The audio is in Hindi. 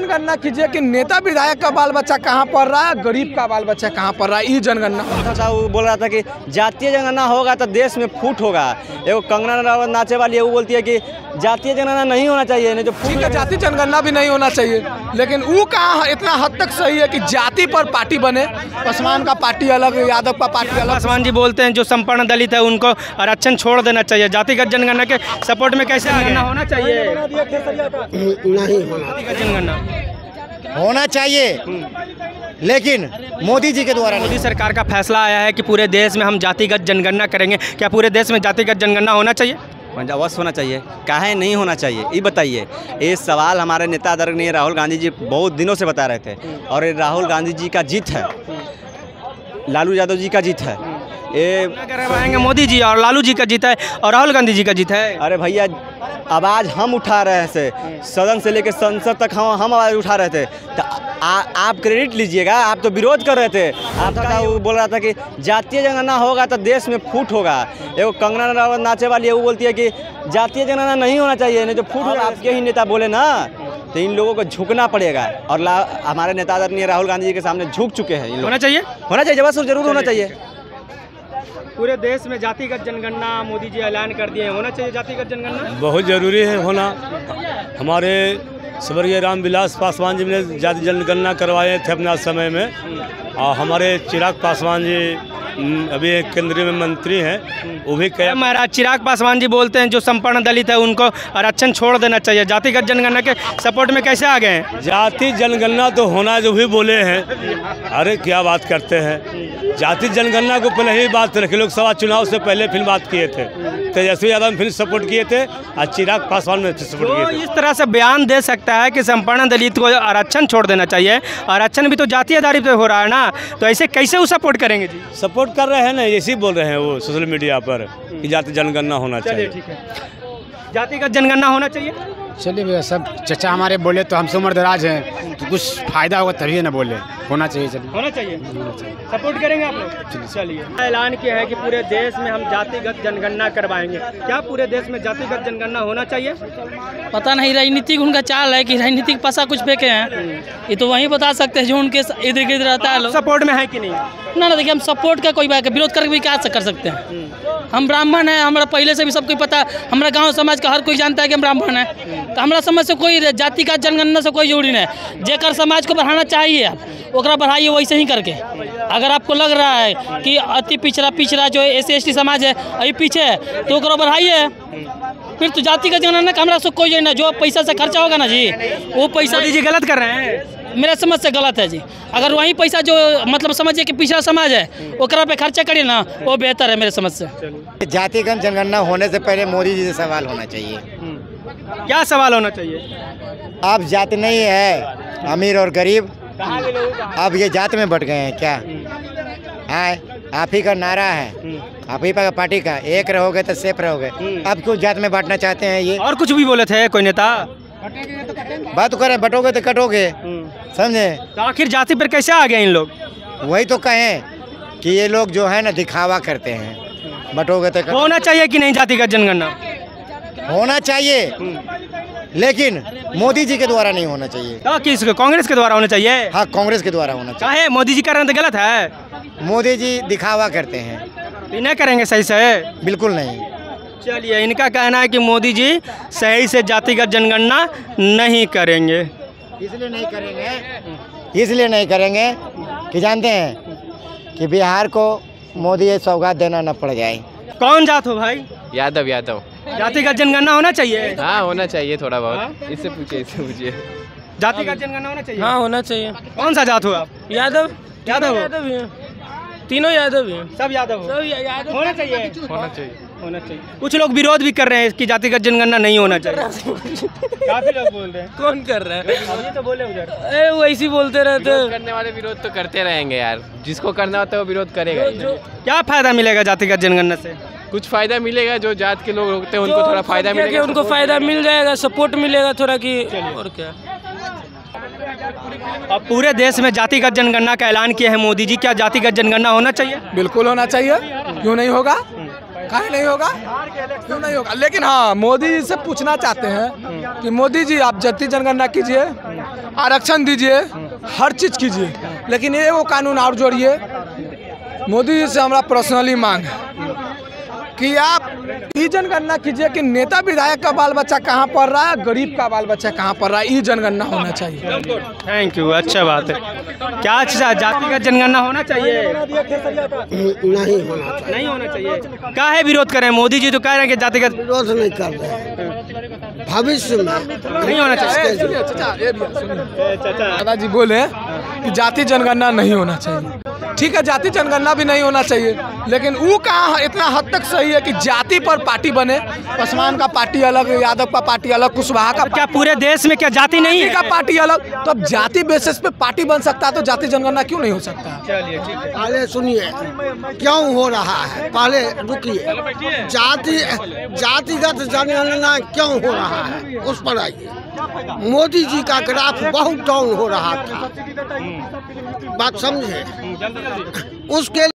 जनगणना कीजिए कि नेता विधायक का बाल बच्चा कहाँ पढ़ रहा है, गरीब का बाल बच्चा कहाँ पढ़ रहा है, ये जनगणना। वो बोल रहा था कि जातीय जनगणना होगा तो देश में फूट होगा। एगो कंगना रनावत नाचे वाली है, वो बोलती है कि जातीय जनगणना नहीं होना चाहिए, नहीं जो ठीक है जाति जनगणना भी नहीं होना चाहिए, लेकिन वो कहाँ इतना हद तक सही है कि जाति पर पार्टी बने। पासवान का पार्टी अलग, यादव का पार्टी अलग। पासवान जी बोलते हैं जो संपन्न दलित है उनको आरक्षण छोड़ देना चाहिए। जातिगत जनगणना के सपोर्ट में कैसे जनगणना होना चाहिए? नहीं जातिगत जनगणना होना चाहिए, लेकिन मोदी जी के द्वारा मोदी सरकार का फैसला आया है कि पूरे देश में हम जातिगत जनगणना करेंगे। क्या पूरे देश में जातिगत जनगणना होना चाहिए? अवश्य होना चाहिए। काहे नहीं होना चाहिए ये बताइए। ये सवाल हमारे नेता आदरणीय राहुल गांधी जी बहुत दिनों से बता रहे थे, और ये राहुल गांधी जी का जीत है, लालू यादव जी का जीत है। ये करवाएंगे मोदी जी और लालू जी का जीत है और राहुल गांधी जी का जीत है। अरे भैया आवाज़ हम उठा रहे थे, सदन से लेकर संसद तक हम आवाज़ उठा रहे थे, तो आप क्रेडिट लीजिएगा। आप तो विरोध कर रहे थे। आपका वो बोल रहा था कि जातीय जनगणना होगा तो देश में फूट होगा। एगो कंगना रनावत नाचे वाली है, वो बोलती है कि जातीय जनगणना नहीं होना चाहिए, नहीं जो फूट होगा। आपके ही नेता बोले ना, तो इन लोगों को झुकना पड़ेगा, और हमारे नेता आदरणीय राहुल गांधी जी के सामने झुक चुके हैं। होना चाहिए, होना चाहिए, बस जरूर होना चाहिए। पूरे देश में जातिगत जनगणना मोदी जी ऐलान कर दिए, होना चाहिए जातिगत जनगणना। बहुत ज़रूरी है होना। हमारे स्वर्गीय रामविलास पासवान जी ने जाति जनगणना करवाए थे अपना समय में, और हमारे चिराग पासवान जी अभी एक केंद्रीय में मंत्री हैं, वो भी कहे। महाराज चिराग पासवान जी बोलते हैं जो संपन्न दलित है उनको आरक्षण छोड़ देना चाहिए। जातिगत जनगणना के सपोर्ट में कैसे आ गए हैं? जाति जनगणना तो होना जो भी बोले हैं। अरे क्या बात करते हैं, जाति जनगणना को पहले ही बात रखे। लोकसभा चुनाव से पहले फिर बात किए थे, तेजस्वी यादव फिर सपोर्ट किए थे, और चिराग पासवान ने सपोर्ट किए थे। इस तरह से बयान दे सकता है कि संपन्न दलित को आरक्षण छोड़ देना चाहिए। आरक्षण भी तो जातीय आधारित पे हो रहा है ना, तो ऐसे कैसे वो सपोर्ट करेंगे जी? सपोर्ट कर रहे हैं ना, ऐसे ही बोल रहे हैं वो सोशल मीडिया पर कि जाति जनगणना होना चाहिए। ठीक है, जातिगत जनगणना होना चाहिए। चलिए भैया, सब चचा हमारे बोले तो हमसे उम्र दराज हैं, तो कुछ फायदा होगा तभी ना बोले। होना चाहिए, चलिए होना चाहिए, सपोर्ट करेंगे आप लोग। चलिए, ऐलान किया है कि पूरे देश में हम जातिगत जनगणना करवाएंगे। क्या पूरे देश में जातिगत जनगणना होना चाहिए? पता नहीं, राजनीतिक उनका चाल है कि राजनीतिक पासा कुछ फेंके हैं, ये तो वही बता सकते हैं जो उनके इर्द गिर्द रहता है। लोग सपोर्ट में है कि नहीं? ना देखिए, हम सपोर्ट का कोई बात, विरोध करके भी क्या कर सकते हैं। हम ब्राह्मण हैं, हमारा पहले से भी सबको पता, हमारा गांव समाज का हर कोई जानता है कि हम ब्राह्मण हैं, तो हमारा समझ से कोई जाति का जनगणना से कोई जरूरी नहीं। जेकर समाज को बढ़ाना चाहिए आप ओकरा बढ़ाइए, वैसे ही करके। अगर आपको लग रहा है कि अति पिछड़ा जो SC/ST समाज है अभी पीछे है, तो ओकरा बढ़ाइए। फिर तो जाति का जनगणना का हमारा से कोई नहीं, जो पैसा से खर्चा होगा ना जी, वो पैसा जी गलत कर रहे हैं। मेरा समझ से गलत है जी। अगर वही पैसा जो मतलब समझिए कि पिछड़ा समाज है ओकरा पे खर्चा करिए ना, वो बेहतर है मेरे समझ से। जातिगत जनगणना होने से पहले मोदी जी से सवाल होना चाहिए। क्या सवाल होना चाहिए? अब जाति नहीं है, अमीर और गरीब अब ये जात में बट गए हैं क्या? है आप ही का नारा है, आप ही का पार्टी का, एक रहोगे तो सेफ रहोगे। अब क्यों जात में बांटना चाहते हैं ये? और कुछ भी बोले थे कोई नेता? बात करें, बटोगे तो कटोगे, समझे? तो आखिर जाति पर कैसे आ गए इन लोग? वही तो कहें कि ये लोग जो है ना दिखावा करते हैं, बटोगे तो कटोगे। होना चाहिए कि नहीं जातिगत जनगणना? होना चाहिए, लेकिन मोदी जी के द्वारा नहीं होना चाहिए। तो किसके? कांग्रेस के द्वारा होना चाहिए। हाँ, कांग्रेस के द्वारा होना चाहिए। चाहे मोदी जी कर रहे हैं तो गलत है। मोदी जी दिखावा करते हैं, नहीं करेंगे सही से? बिल्कुल नहीं। चलिए, इनका कहना है कि मोदी जी सही से जातिगत जनगणना नहीं करेंगे। इसलिए नहीं करेंगे कि जानते हैं कि बिहार को मोदी ये सौगात देना न पड़ जाए। कौन जात हो भाई? यादव। जातिगत जनगणना होना चाहिए? हाँ होना चाहिए, थोड़ा बहुत। इससे पूछिए। जातिगत जनगणना होना चाहिए? हाँ होना चाहिए। कौन सा जात हो आप? यादव यादव ही हैं, तीनों यादव ही हैं। सब यादव हो? सब यादव। होना चाहिए। कुछ लोग विरोध भी कर रहे हैं कि जातिगत जनगणना नहीं होना चाहिए। काफी लोग बोल रहे हैं। कौन कर रहा है? अभी तो बोले उधर। वो ऐसे बोलते रहते हैं। करने वाले विरोध तो करते रहेंगे यार, जिसको करना होता है वो विरोध करेगा ही। क्या फायदा मिलेगा जातिगत जनगणना से? कुछ फायदा मिलेगा, जो जात के लोग होते हैं उनको थोड़ा फायदा मिलेगा। उनको फायदा मिल जाएगा, सपोर्ट मिलेगा थोड़ा की। और क्या, अब पूरे देश में जातिगत जनगणना का ऐलान किया है मोदी जी। क्या जातिगत जनगणना होना चाहिए? बिल्कुल होना चाहिए, क्यों नहीं होगा? काहे नहीं होगा, क्यों नहीं होगा? लेकिन हाँ, मोदी जी से पूछना चाहते हैं कि मोदी जी आप जाति जनगणना कीजिए, आरक्षण दीजिए, हर चीज़ कीजिए, लेकिन ये वो कानून और जोड़िए। मोदी जी से हमारा पर्सनली मांग है कि आप ई जनगणना कीजिए कि नेता विधायक का बाल बच्चा कहाँ पढ़ रहा है, गरीब का बाल बच्चा कहाँ पढ़ रहा है, ई जनगणना होना चाहिए। थैंक यू, अच्छा बात है। क्या अच्छा जातिगत जनगणना होना चाहिए? नहीं होना चाहिए। काहे विरोध करें? मोदी जी तो कह रहे हैं कि जातिगत विरोध नहीं कर रहे हैं, भविष्य में नहीं होना चाहिए। दादाजी बोले कि जाति जनगणना नहीं होना चाहिए। ठीक है, जाति जनगणना भी नहीं होना चाहिए, लेकिन वो कहाँ इतना हद तक सही है कि जाति पर पार्टी बने। पासवान का पार्टी अलग, यादव का पार्टी अलग, कुशवाहा का। क्या पूरे देश में क्या जाति नहीं है? का पार्टी अलग, तो अब जाति बेसिस पे पार्टी बन सकता है, तो जाति जनगणना क्यों नहीं हो सकता? चलिए ठीक है। पहले सुनिए क्यों हो रहा है, पहले रुकिए। जातिगत जनगणना क्यों हो रहा है उस पर आइए। मोदी जी का ग्राफ बहुत डाउन हो रहा था, बात समझे। उसके